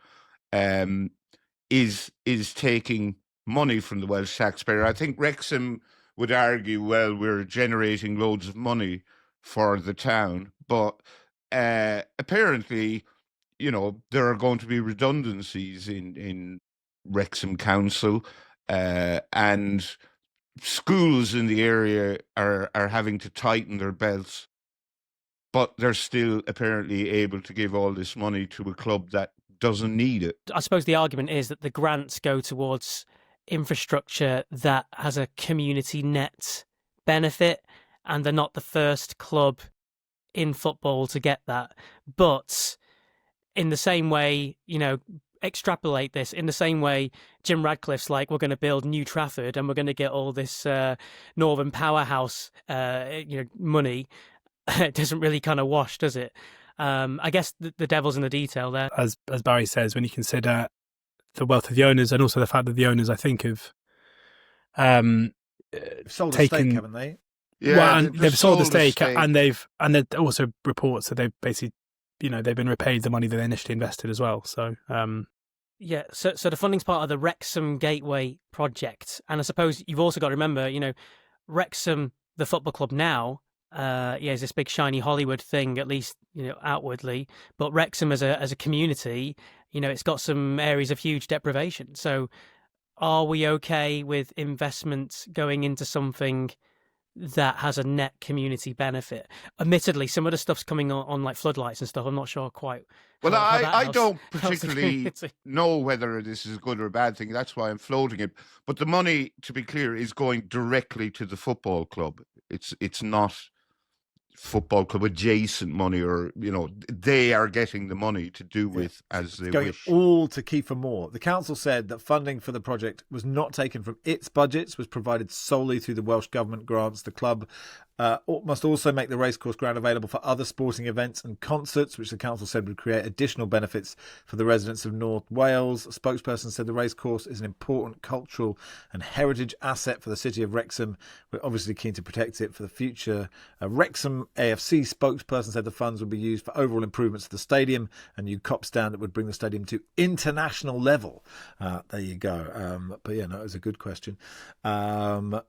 is taking money from the Welsh taxpayer. I think Wrexham would argue, well, we're generating loads of money for the town. But apparently, there are going to be redundancies in Wrexham Council, and schools in the area are having to tighten their belts, but they're still apparently able to give all this money to a club that doesn't need it. I suppose the argument is that the grants go towards infrastructure that has a community net benefit, and they're not the first club in football to get that. But in the same way, extrapolate this in the same way Jim Radcliffe's like, we're going to build New Trafford and we're going to get all this Northern powerhouse money. It doesn't really kind of wash, does it? I guess the devil's in the detail there. As Barry says, when you consider the wealth of the owners and also the fact that the owners, I think, have sold a stake, haven't they? Yeah, well, and they've sold the stake, and there also reports that they've basically, they've been repaid the money that they initially invested as well. So, yeah. So the funding's part of the Wrexham Gateway project, and I suppose you've also got to remember, Wrexham, the football club now, is this big shiny Hollywood thing, at least outwardly. But Wrexham as a community, it's got some areas of huge deprivation. So, are we okay with investment going into something that has a net community benefit? Admittedly, some of the stuff's coming on like floodlights and stuff. I'm not sure quite. Well, I don't particularly know whether this is a good or a bad thing. That's why I'm floating it. But the money, to be clear, is going directly to the football club. It's not football club adjacent money, or they are getting the money to do with as they going wish. All to Kiefer Moore. The council said that funding for the project was not taken from its budgets, was provided solely through the Welsh Government grants. The club must also make the racecourse ground available for other sporting events and concerts, which the council said would create additional benefits for the residents of North Wales. A spokesperson said the racecourse is an important cultural and heritage asset for the city of Wrexham. We're obviously keen to protect it for the future. A Wrexham AFC spokesperson said the funds would be used for overall improvements to the stadium, a new cop stand that would bring the stadium to international level. There you go. But yeah, no, it was a good question. If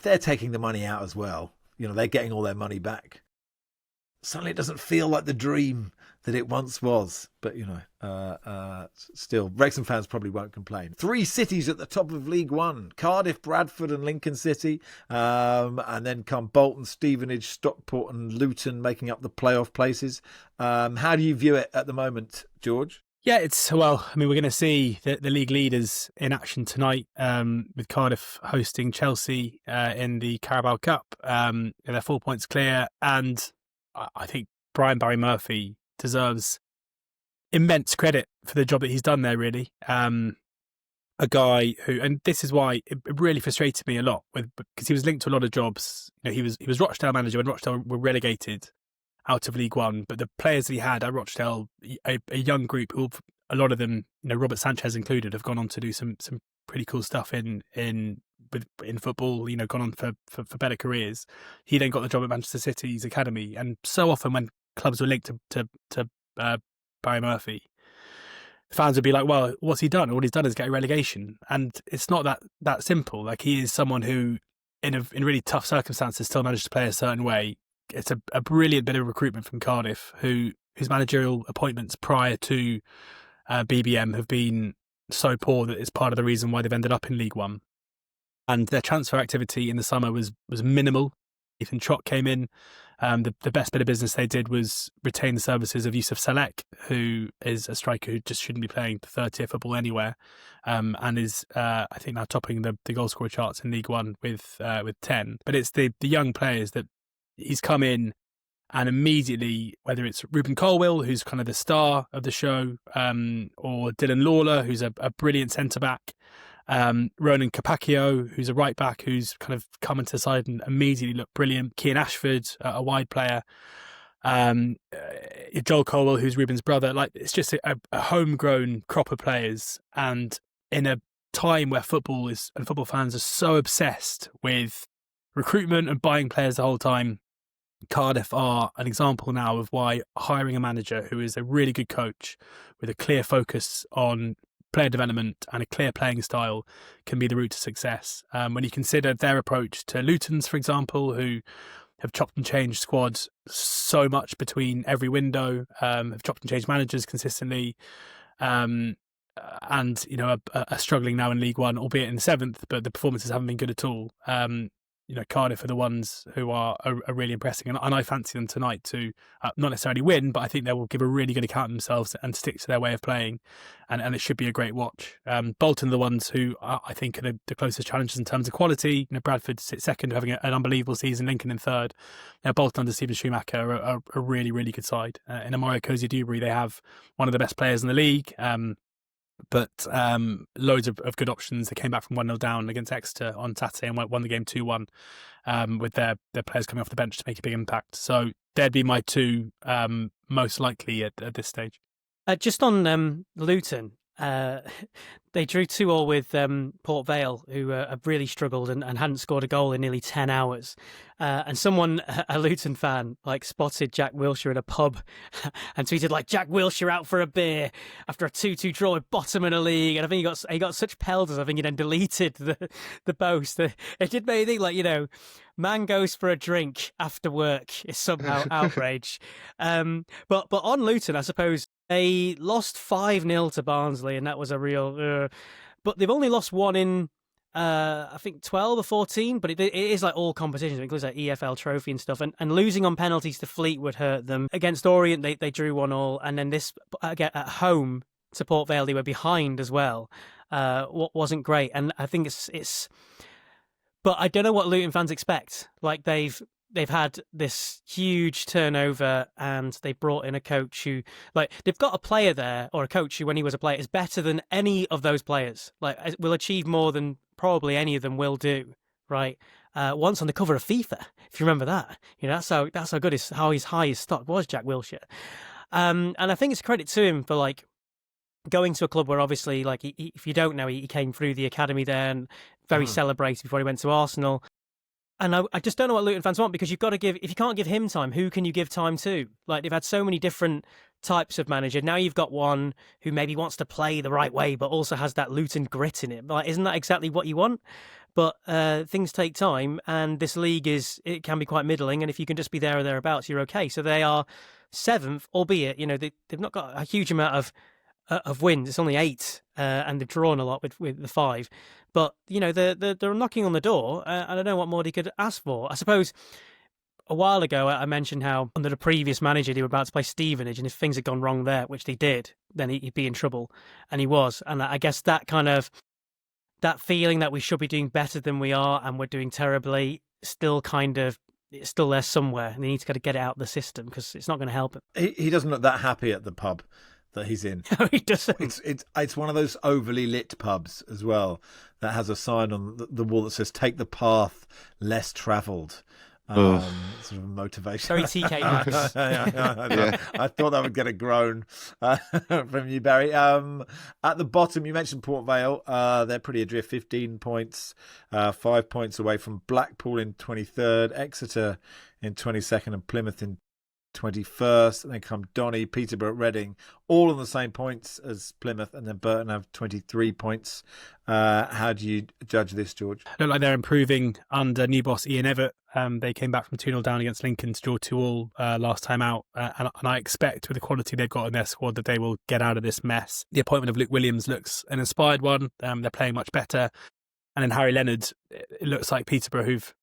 they're taking the money out as well, they're getting all their money back. Suddenly it doesn't feel like the dream that it once was. But, still, Wrexham fans probably won't complain. 3 cities at the top of League One: Cardiff, Bradford and Lincoln City. And then come Bolton, Stevenage, Stockport and Luton making up the playoff places. How do you view it at the moment, George? Yeah, we're going to see the league leaders in action tonight, with Cardiff hosting Chelsea in the Carabao Cup. They're 4 points clear, and I think Barry Murphy deserves immense credit for the job that he's done there, really. A guy who, and this is why it really frustrated me a lot, because he was linked to a lot of jobs. He was Rochdale manager when Rochdale were relegated out of League One, but the players that he had at Rochdale, a young group who, a lot of them, Robert Sanchez included, have gone on to do some pretty cool stuff in football, gone on for better careers. He then got the job at Manchester City's academy, and so often when clubs were linked to Barry Murphy, fans would be like, well, what's he done? All he's done is get a relegation. And it's not that simple. Like, he is someone who, in really tough circumstances, still managed to play a certain way. It's a brilliant bit of recruitment from Cardiff, whose managerial appointments prior to BBM have been so poor that it's part of the reason why they've ended up in League One. And their transfer activity in the summer was minimal. Ethan Trott came in. The best bit of business they did was retain the services of Yusuf Elek, who is a striker who just shouldn't be playing third-tier football anywhere, and is, I think, now topping the goal-scorer charts in League One with 10. But it's the young players that he's come in, and immediately, whether it's Ruben Colwill, who's kind of the star of the show, or Dylan Lawler, who's a brilliant centre-back, Ronan Capacchio, who's a right-back, who's kind of come into the side and immediately looked brilliant, Cian Ashford, a wide player, Joel Colwill, who's Ruben's brother. Like, it's just a homegrown crop of players, and in a time where football fans are so obsessed with recruitment and buying players the whole time, Cardiff are an example now of why hiring a manager who is a really good coach with a clear focus on player development and a clear playing style can be the route to success. When you consider their approach to Luton's, for example, who have chopped and changed squads so much between every window, have chopped and changed managers consistently, and are struggling now in League One, albeit in the 7th, but the performances haven't been good at all. Cardiff are the ones who are really impressing, and I fancy them tonight to not necessarily win, but I think they will give a really good account of themselves and stick to their way of playing, and it should be a great watch. Bolton are the ones who I think are the closest challengers in terms of quality. Bradford sit second, having an unbelievable season. Lincoln in third. Bolton under Stephen Schumacher are a really, really good side. In Amaro Cozy-Dewberry, they have one of the best players in the league. But loads of good options. They came back from 1-0 down against Exeter on Saturday and won the game 2-1 with their players coming off the bench to make a big impact. So they'd be my two most likely at this stage. Just on Luton, they drew 2-2 with Port Vale, who have really struggled and hadn't scored a goal in nearly 10 hours. And someone, a Luton fan, spotted Jack Wilshere in a pub and tweeted Jack Wilshere out for a beer after a 2-2 draw with bottom in a league. And I think he got such pelters. I think he then deleted the post. It did make me think man goes for a drink after work is somehow outrage. But on Luton, I suppose they lost 5-0 to Barnsley, and that was a real. But they've only lost one in, I think, 12 or 14. But it is all competitions. It includes EFL trophy and stuff. And losing on penalties to Fleetwood hurt them. Against Orient, they drew 1-1, and then this again at home to Port Vale, they were behind as well. What wasn't great, and I think it's. But I don't know what Luton fans expect. They've had this huge turnover, and they brought in a coach who, they've got a player there, or a coach who, when he was a player, is better than any of those players. Will achieve more than probably any of them will do. Right? Once on the cover of FIFA, if you remember that. That's how good how high his stock was, Jack Wilshere. And I think it's a credit to him for going to a club where obviously, if you don't know, he came through the academy there and very celebrated before he went to Arsenal. And I just don't know what Luton fans want, because you've got to if you can't give him time, who can you give time to? They've had so many different types of manager. Now you've got one who maybe wants to play the right way, but also has that Luton grit in it. Isn't that exactly what you want? But things take time, and this league it can be quite middling. And if you can just be there or thereabouts, you're okay. So they are 7th, albeit they've not got a huge amount of wins. It's only 8, and they've drawn a lot with the 5. But they're knocking on the door, and I don't know what more they could ask for. I suppose a while ago I mentioned how under the previous manager they were about to play Stevenage, and if things had gone wrong there, which they did, then he'd be in trouble, and he was. And I guess that that feeling that we should be doing better than we are, and we're doing terribly, it's still there somewhere, and they need to get it out of the system, because it's not going to help him. He doesn't look that happy at the pub that he's in. No, he doesn't. It's one of those overly lit pubs as well that has a sign on the wall that says "Take the path less travelled." Sort of motivation. Very TK Maxx. I thought that would get a groan from you, Barry. At the bottom, you mentioned Port Vale. They're pretty adrift, 15 points, 5 points away from Blackpool in 23rd, Exeter in 22nd, and Plymouth in 21st. And then come Donny, Peterborough, Reading, all on the same points as Plymouth, and then Burton have 23 points. How do you judge this, George? I look like they're improving under new boss Ian Evatt. They came back from 2-0 down against Lincoln to draw 2-2 last time out, and I expect with the quality they've got in their squad that they will get out of this mess. The appointment of Luke Williams looks an inspired one. They're playing much better, and then Harry Leonard, it looks like Peterborough, who've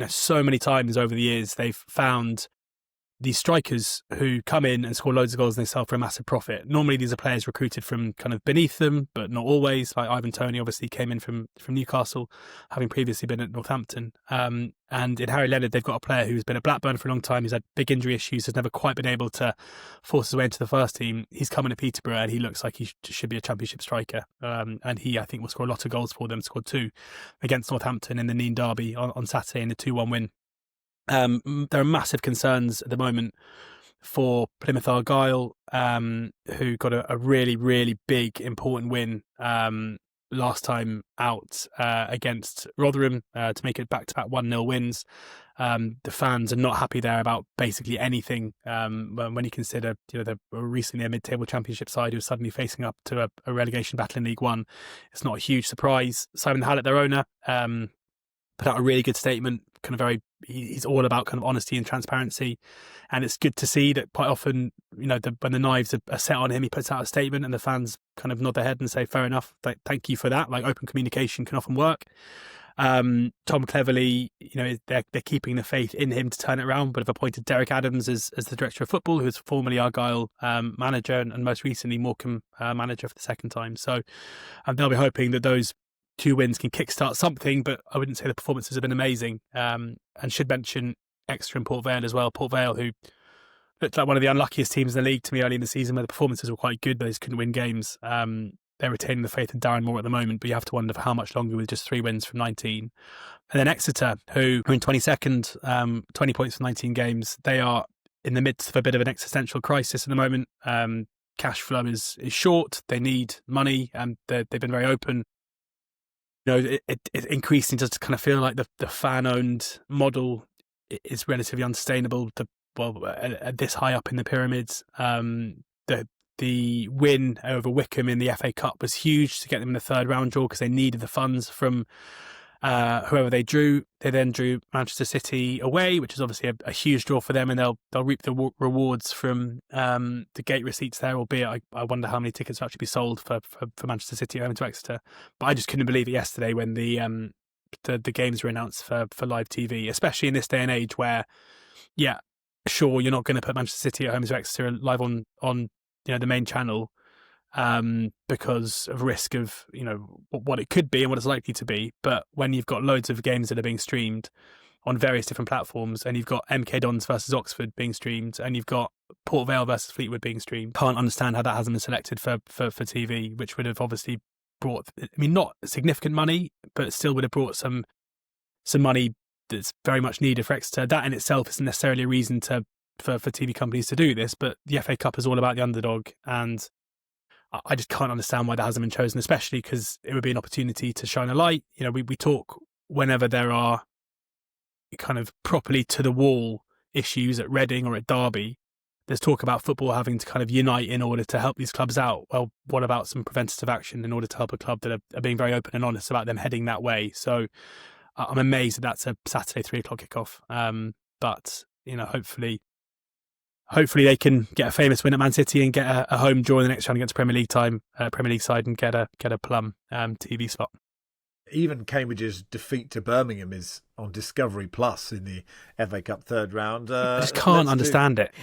so many times over the years they've found these strikers who come in and score loads of goals and they sell for a massive profit. Normally these are players recruited from kind of beneath them, but not always. Like Ivan Toney obviously came in from Newcastle, having previously been at Northampton. And in Harry Leonard, they've got a player who's been at Blackburn for a long time. He's had big injury issues, has never quite been able to force his way into the first team. He's coming to Peterborough and he looks like he should be a championship striker. And he, I think, will score a lot of goals for them. Scored 2 against Northampton in the Neen Derby on Saturday in a 2-1 win. There are massive concerns at the moment for Plymouth Argyle, who got a really, really big, important win last time out against Rotherham to make it back-to-back 1-0 wins. The fans are not happy there about basically anything when you consider they're recently a mid-table championship side who are suddenly facing up to a relegation battle in League One. It's not a huge surprise. Simon Hallett, their owner, put out a really good statement kind of very, he's all about kind of honesty and transparency. And it's good to see that quite often, you know, when the knives are set on him, he puts out a statement and the fans kind of nod their head and say, fair enough, thank you for that. Like, open communication can often work. Tom cleverly, you know, they're keeping the faith in him to turn it around, but have appointed Derek Adams as the director of football, who was formerly Argyle manager and most recently Morecambe manager for the second time. So they'll be hoping that those 2 wins can kickstart something, but I wouldn't say the performances have been amazing. And should mention Exeter and Port Vale as well. Port Vale, who looked like one of the unluckiest teams in the league to me early in the season, where the performances were quite good, but they just couldn't win games. They're retaining the faith in Darren Moore at the moment, but you have to wonder for how much longer with just 3 wins from 19. And then Exeter, who are in 22nd, 20 points from 19 games. They are in the midst of a bit of an existential crisis at the moment. Cash flow is short. They need money, and they've been very open. You know, it increasingly does kind of feel like the fan-owned model is relatively unsustainable. This high up in the pyramids, the win over Wycombe in the FA Cup was huge to get them in the 3rd round draw because they needed the funds from whoever they drew. They then drew Manchester City away, which is obviously a huge draw for them, and they'll reap the rewards from the gate receipts there. Albeit, I wonder how many tickets will actually be sold for Manchester City home to Exeter. But I just couldn't believe it yesterday when the games were announced for live TV, especially in this day and age where, yeah, sure, you're not going to put Manchester City at home to Exeter live on the main channel because of risk of, you know, what it could be and what it's likely to be. But when you've got loads of games that are being streamed on various different platforms, and you've got MK Dons versus Oxford being streamed, and you've got Port Vale versus Fleetwood being streamed, can't understand how that hasn't been selected for TV, which would have obviously brought, I mean, not significant money, but still would have brought some money that's very much needed for Exeter. That in itself isn't necessarily a reason for TV companies to do this, but the FA Cup is all about the underdog, and I just can't understand why that hasn't been chosen, especially because it would be an opportunity to shine a light. You know, we talk whenever there are kind of properly to the wall issues at Reading or at Derby. There's talk about football having to kind of unite in order to help these clubs out. Well, what about some preventative action in order to help a club that are being very open and honest about them heading that way? So I'm amazed that that's a Saturday 3:00 kickoff. But, you know, hopefully they can get a famous win at Man City and get a home draw in the next round against Premier League side and get a plum TV spot. Even Cambridge's defeat to Birmingham is on Discovery Plus in the FA Cup 3rd round. I just can't understand it.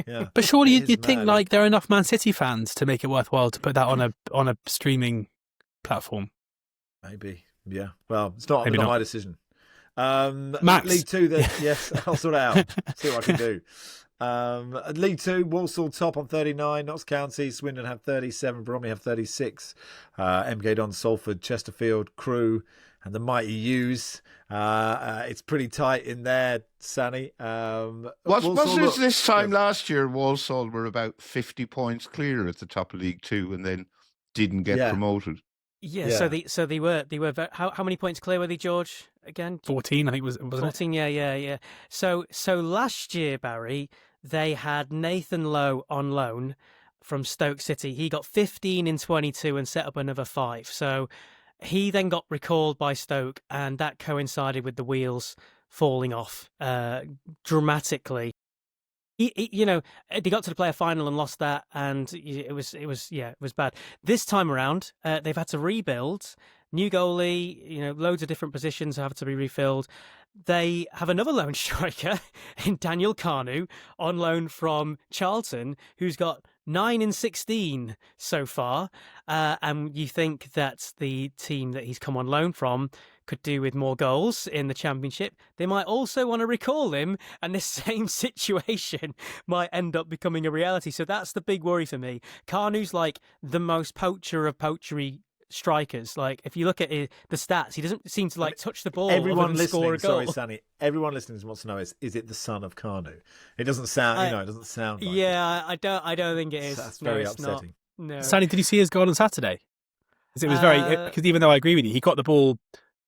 Yeah. But surely you'd think like there are enough Man City fans to make it worthwhile to put that on a streaming platform. Maybe, yeah. Well, it's not my decision. Max. League 2, then. Yes, I'll sort it out. See what I can do. League 2, Walsall top on 39, Notts County, Swindon have 37, Bromley have 36, MK Dons, Salford, Chesterfield, Crewe and the mighty U's. It's pretty tight in there, Sanny. Wasn't it this time last year Walsall were about 50 points clear at the top of League 2 and then didn't get promoted? Yeah, so they were how many points clear were they, George? Again, 14, I think wasn't 14. It? Yeah. So last year, Barry, they had Nathan Lowe on loan from Stoke City. He got 15 in 22 and set up another 5. So he then got recalled by Stoke, and that coincided with the wheels falling off dramatically. They got to the player final and lost that, and it was bad. This time around, they've had to rebuild. New goalie, loads of different positions have to be refilled. They have another loan striker in Daniel Carnu on loan from Charlton, who's got 9 in 16 so far. And you think that the team that he's come on loan from could do with more goals in the Championship. They might also want to recall him, and this same situation might end up becoming a reality. So that's the big worry for me. Carnu's like the most poacher of poachery strikers. Like, if you look at the stats, he doesn't seem to touch the ball. Everyone listening, score a goal. sorry, Sanny. Everyone listening wants to know is it the son of Carnu? It doesn't sound, it doesn't sound like it. I don't think it is. That's very upsetting. No. Sanny, did you see his goal on Saturday? Because it was because even though I agree with you, he got the ball.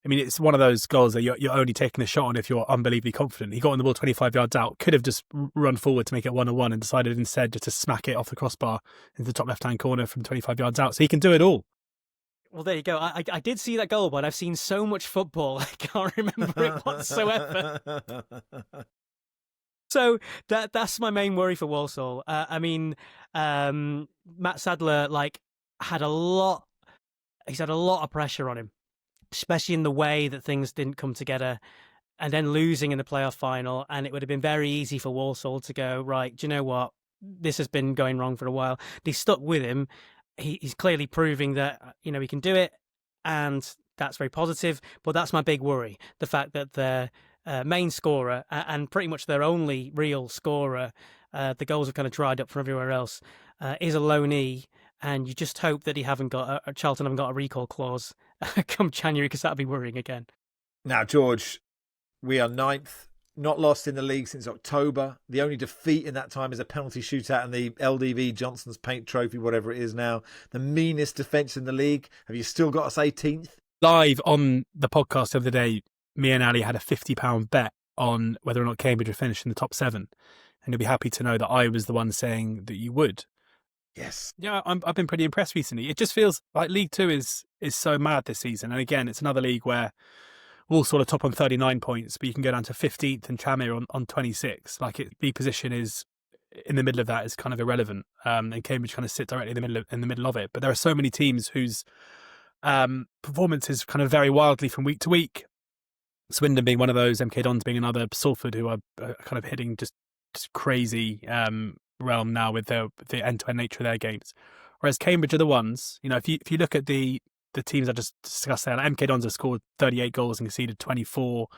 I mean, it's one of those goals that you're only taking a shot on if you're unbelievably confident. He got on the ball 25 yards out, could have just run forward to make it 1-1 and decided instead just to smack it off the crossbar into the top left-hand corner from 25 yards out. So he can do it all. Well, there you go. I did see that goal, but I've seen so much football, I can't remember it whatsoever. So that's my main worry for Walsall. I mean, Matt Sadler had a lot. He's had a lot of pressure on him, especially in the way that things didn't come together, and then losing in the playoff final. And it would have been very easy for Walsall to go, right, do you know what? This has been going wrong for a while. They stuck with him. He's clearly proving that he can do it, and that's very positive. But that's my big worry: the fact that the main scorer and pretty much their only real scorer, the goals have kind of dried up from everywhere else, is a loanee, and you just hope that Charlton haven't got a recall clause come January, because that'll be worrying again. Now, George, we are 9th, not lost in the league since October. The only defeat in that time is a penalty shootout in the LDV Johnson's Paint Trophy, whatever it is now. The meanest defence in the league. Have you still got us 18th? Live on the podcast the other day, me and Ali had a £50 bet on whether or not Cambridge would finish in the top 7. And you'll be happy to know that I was the one saying that you would. Yes. Yeah, I've been pretty impressed recently. It just feels like League Two is so mad this season. And again, it's another league where Walsall are top on 39 points, but you can go down to 15th and Tranmere on 26. The position is in the middle of that is kind of irrelevant. And Cambridge kind of sit directly in the middle of it. But there are so many teams whose performances kind of vary wildly from week to week. Swindon being one of those, MK Dons being another, Salford, who are kind of hitting just crazy realm now with the end-to-end nature of their games. Whereas Cambridge are the ones, if you look at the teams I just discussed there, MK Dons have scored 38 goals and conceded 24.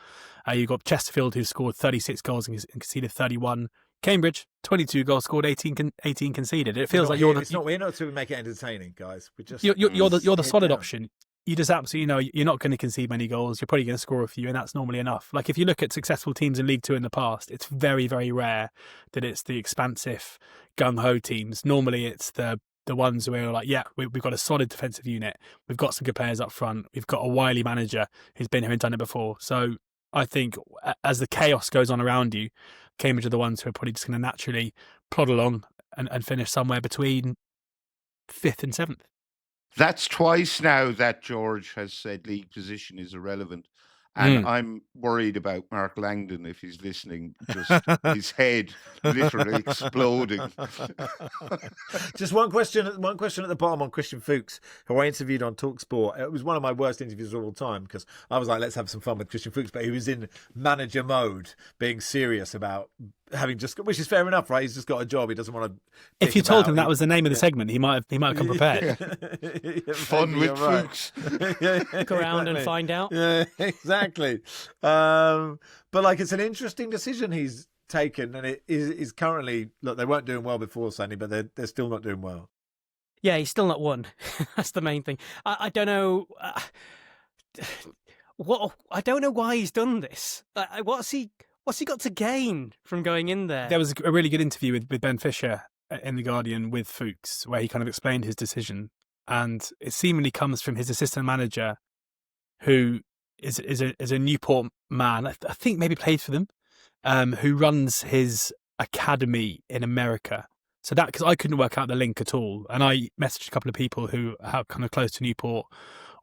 You've got Chesterfield, who scored 36 goals and conceded 31. Cambridge, 22 goals scored, 18 conceded. It feels like we're not to make it entertaining, guys. You're the solid option. You just absolutely you're not going to concede many goals. You're probably going to score a few, and that's normally enough. If you look at successful teams in League Two in the past, it's very, very rare that it's the expansive, gung-ho teams. Normally it's the ones where you're like, yeah, we've got a solid defensive unit. We've got some good players up front. We've got a wily manager who's been here and done it before. So I think as the chaos goes on around you, Cambridge are the ones who are probably just going to naturally plod along and finish somewhere between 5th and 7th. That's twice now that George has said league position is irrelevant. And I'm worried about Mark Langdon, if he's listening, just his head literally exploding. Just one question at the bottom on Christian Fuchs, who I interviewed on TalkSport. It was one of my worst interviews of all time, because I was like, let's have some fun with Christian Fuchs, but he was in manager mode, being serious about having which is fair enough, right? He's just got a job. He doesn't want to. If you told him that was the name of the segment, he might have come prepared. Fun with Fuchs. Look around and find out. Yeah, exactly. But it's an interesting decision he's taken, and it is currently, look, they weren't doing well before, Sanny, but they're still not doing well. Yeah, he's still not won. That's the main thing. I don't know. I don't know why he's done this. What's he got to gain from going in there? There was a really good interview with Ben Fisher in The Guardian with Fuchs, where he kind of explained his decision. And it seemingly comes from his assistant manager, who is a Newport man, I think maybe played for them, who runs his academy in America. So that, because I couldn't work out the link at all. And I messaged a couple of people who are kind of close to Newport,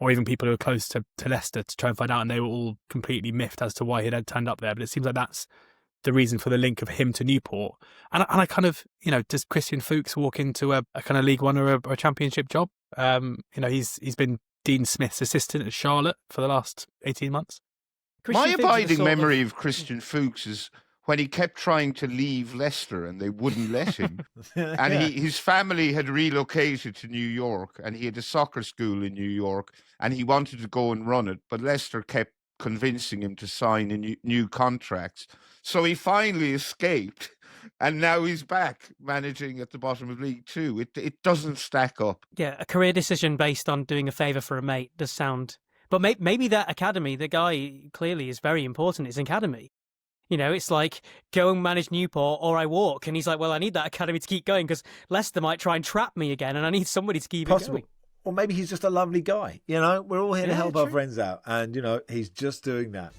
or even people who are close to Leicester, to try and find out, and they were all completely miffed as to why he had turned up there. But it seems like that's the reason for the link of him to Newport. And I kind of, does Christian Fuchs walk into a kind of League One or a Championship job? He's been Dean Smith's assistant at Charlotte for the last 18 months. My abiding memory of Christian Fuchs is when he kept trying to leave Leicester and they wouldn't let him. And his family had relocated to New York, and he had a soccer school in New York, and he wanted to go and run it, but Leicester kept convincing him to sign new contracts. So he finally escaped, and now he's back managing at the bottom of League Two. It doesn't stack up. Yeah, a career decision based on doing a favour for a mate does sound... But maybe that academy, the guy clearly is very important, his academy. It's like, go and manage Newport or I walk. And he's like, well, I need that academy to keep going because Leicester might try and trap me again and I need somebody to keep it going. Or maybe he's just a lovely guy. We're all here to help our friends out. And, he's just doing that.